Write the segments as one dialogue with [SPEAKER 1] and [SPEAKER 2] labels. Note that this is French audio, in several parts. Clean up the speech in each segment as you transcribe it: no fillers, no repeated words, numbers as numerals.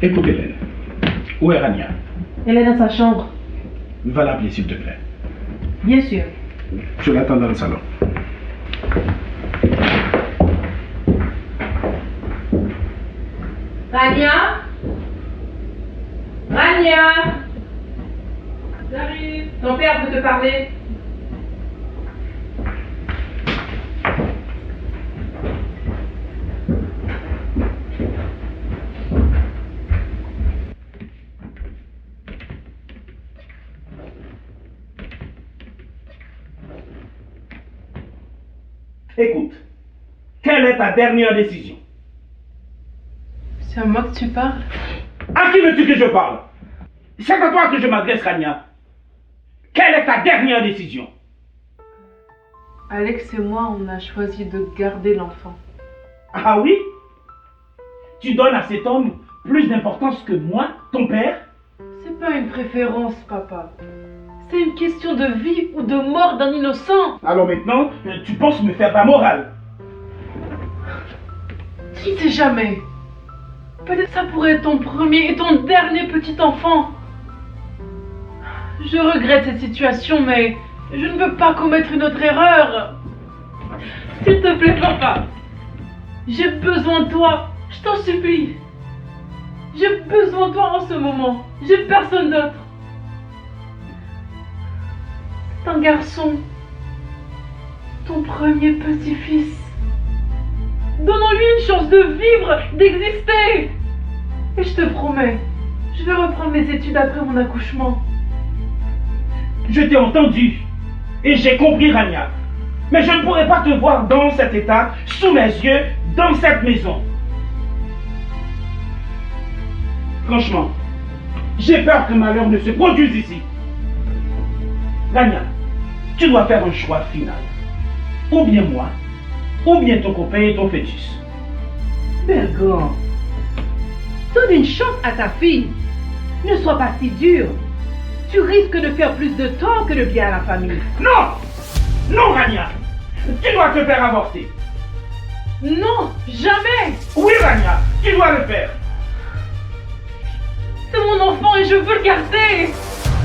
[SPEAKER 1] Écoute Hélène, où est Rania?
[SPEAKER 2] Elle est dans sa chambre.
[SPEAKER 1] Va l'appeler s'il te plaît.
[SPEAKER 2] Bien sûr.
[SPEAKER 1] Je l'attends dans le salon.
[SPEAKER 2] Rania? Rania?
[SPEAKER 3] J'arrive.
[SPEAKER 2] Ton père veut te parler.
[SPEAKER 1] Écoute, quelle est ta dernière décision?
[SPEAKER 3] C'est à moi que tu parles?
[SPEAKER 1] À qui veux-tu que je parle? C'est à toi que je m'adresse, Rania. Quelle est ta dernière décision?
[SPEAKER 3] Alex et moi, on a choisi de garder l'enfant.
[SPEAKER 1] Ah oui? Tu donnes à cet homme plus d'importance que moi, ton père?
[SPEAKER 3] C'est pas une préférence, papa. C'est une question de vie ou de mort d'un innocent.
[SPEAKER 1] Alors maintenant, tu penses me faire la morale?
[SPEAKER 3] Qui sait jamais? Peut-être ça pourrait être ton premier et ton dernier petit enfant. Je regrette cette situation, mais je ne veux pas commettre une autre erreur. S'il te plaît, papa. J'ai besoin de toi. Je t'en supplie. J'ai besoin de toi en ce moment. J'ai personne d'autre. C'est un garçon. Ton premier petit-fils. Donnons-lui une chance de vivre, d'exister. Et je te promets, je vais reprendre mes études après mon accouchement.
[SPEAKER 1] Je t'ai entendu et j'ai compris, Rania. Mais je ne pourrais pas te voir dans cet état, sous mes yeux, dans cette maison. Franchement, j'ai peur que malheur ne se produise ici. Rania, tu dois faire un choix final. Ou bien moi, ou bien ton copain et ton fœtus.
[SPEAKER 2] Bergon, donne une chance à ta fille. Ne sois pas si dur. Tu risques de faire plus de tort que de bien à la famille.
[SPEAKER 1] Non! Non, Rania! Tu dois te faire avorter.
[SPEAKER 3] Non, jamais.
[SPEAKER 1] Oui, Rania, tu dois le faire.
[SPEAKER 3] C'est mon enfant et je veux le garder.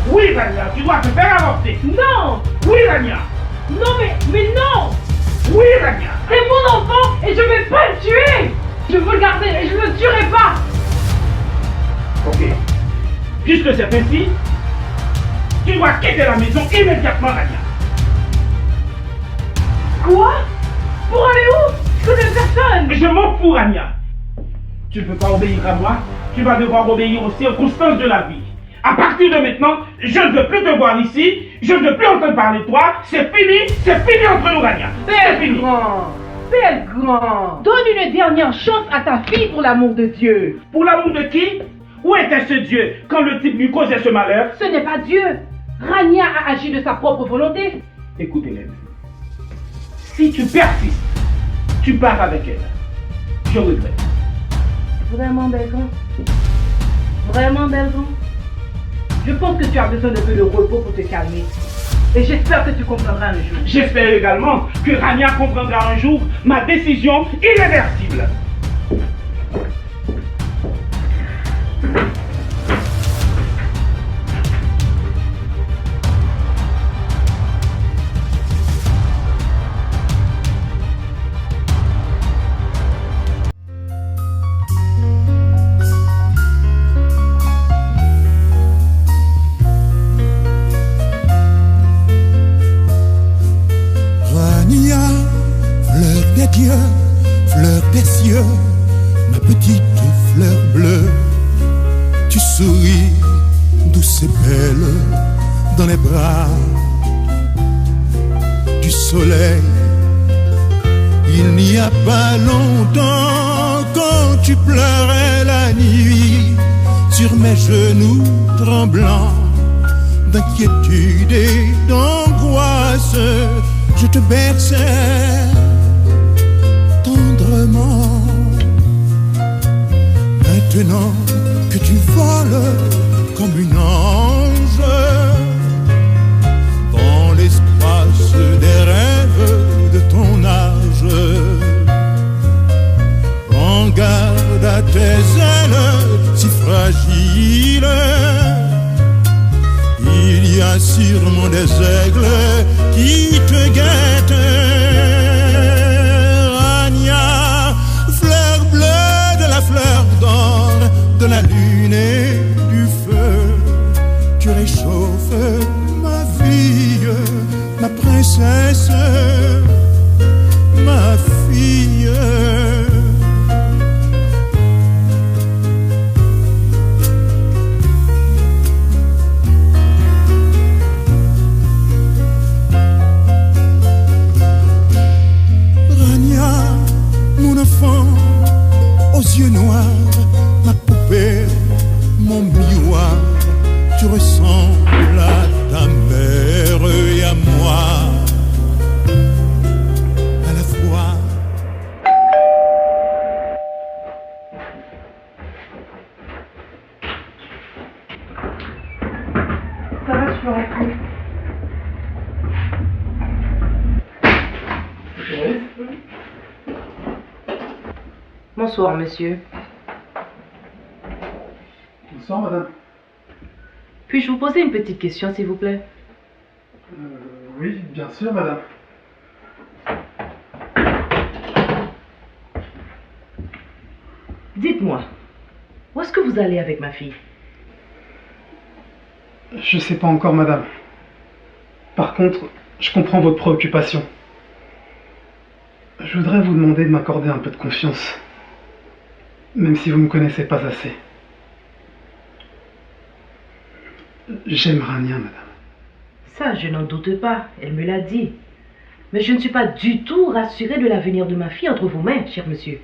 [SPEAKER 1] Oui, Rania, tu dois te faire avorter.
[SPEAKER 3] Non.
[SPEAKER 1] Oui, Rania.
[SPEAKER 3] Non, mais non.
[SPEAKER 1] Oui, Rania.
[SPEAKER 3] C'est mon enfant et je vais pas le tuer. Je veux le garder et je ne le tuerai pas.
[SPEAKER 1] Ok. Puisque c'est ainsi, tu dois quitter la maison immédiatement, Rania.
[SPEAKER 3] Quoi? Pour aller où? Je connais personne.
[SPEAKER 1] Je m'en fous, Rania. Tu ne peux pas obéir à moi, tu vas devoir obéir aux circonstances de la vie. À partir de maintenant, je ne veux plus te voir ici, je ne veux plus entendre parler de toi, c'est fini entre nous, Rania. C'est fini.
[SPEAKER 2] Bergon, donne une dernière chance à ta fille pour l'amour de Dieu.
[SPEAKER 1] Pour l'amour de qui? Où était ce Dieu quand le type lui causait ce malheur?
[SPEAKER 2] Ce n'est pas Dieu. Rania a agi de sa propre volonté.
[SPEAKER 1] Écoute, Hélène. Si tu persistes, tu pars avec elle. Je regrette.
[SPEAKER 2] Vraiment, Bergon? Vraiment, Bergon? Je pense que tu as besoin d'un peu de repos pour te calmer. Et j'espère que tu comprendras un jour.
[SPEAKER 1] J'espère également que Rania comprendra un jour ma décision irréversible.
[SPEAKER 4] Fleur des cieux, ma petite fleur bleue, tu souris douce et belle dans les bras du soleil. Il n'y a pas longtemps, quand tu pleurais la nuit sur mes genoux tremblants d'inquiétude et d'angoisse, je te berçais tendrement. Maintenant que tu voles comme une ange dans l'espace des rêves de ton âge, prends garde à tes ailes si frêles vois sûrement des aigles qui te guettent. Rania, fleur bleue de la fleur d'or, de la lune et du feu, tu réchauffes ma vie, ma princesse, ma fille. Mon enfant aux yeux noirs, ma poupée, mon miroir, tu ressembles à ta mère et à moi à la fois.
[SPEAKER 3] Ça va, tu peux rentrer.
[SPEAKER 2] Bonsoir, monsieur.
[SPEAKER 5] Bonsoir, madame.
[SPEAKER 2] Puis-je vous poser une petite question, s'il vous plaît?
[SPEAKER 5] Oui, bien sûr, madame.
[SPEAKER 2] Dites-moi, où est-ce que vous allez avec ma fille?
[SPEAKER 5] Je sais pas encore, madame. Par contre, je comprends votre préoccupation. Je voudrais vous demander de m'accorder un peu de confiance, même si vous ne me connaissez pas assez. J'aime Rania, madame.
[SPEAKER 2] Ça, je n'en doute pas, elle me l'a dit. Mais je ne suis pas du tout rassurée de l'avenir de ma fille entre vos mains, cher monsieur.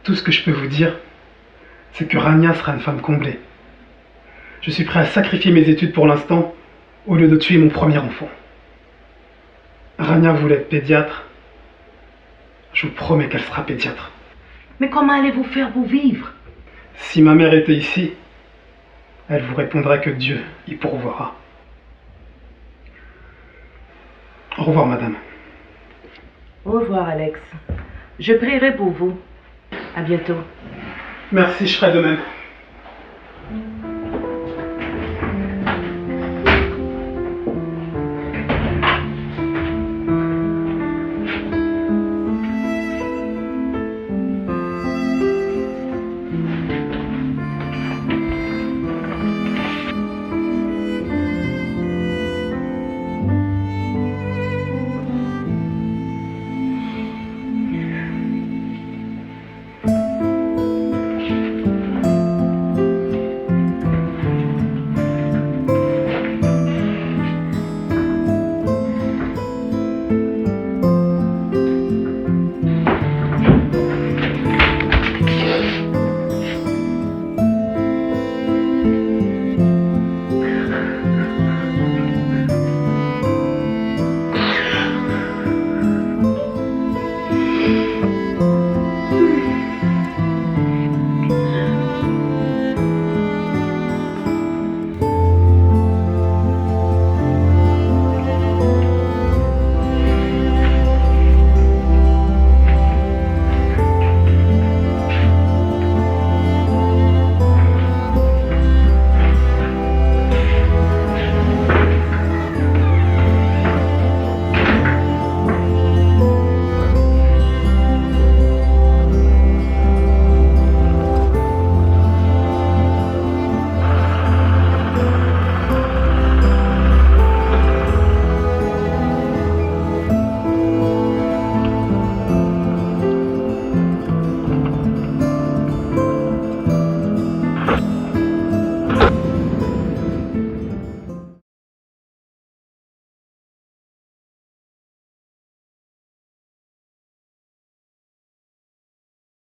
[SPEAKER 5] Tout ce que je peux vous dire, c'est que Rania sera une femme comblée. Je suis prêt à sacrifier mes études pour l'instant, au lieu de tuer mon premier enfant. Rania voulait être pédiatre. Je vous promets qu'elle sera pédiatre.
[SPEAKER 2] Mais comment allez-vous faire pour vivre?
[SPEAKER 5] Si ma mère était ici, elle vous répondrait que Dieu y pourvoira. Au revoir, madame.
[SPEAKER 2] Au revoir, Alex. Je prierai pour vous. À bientôt.
[SPEAKER 5] Merci, je ferai de même.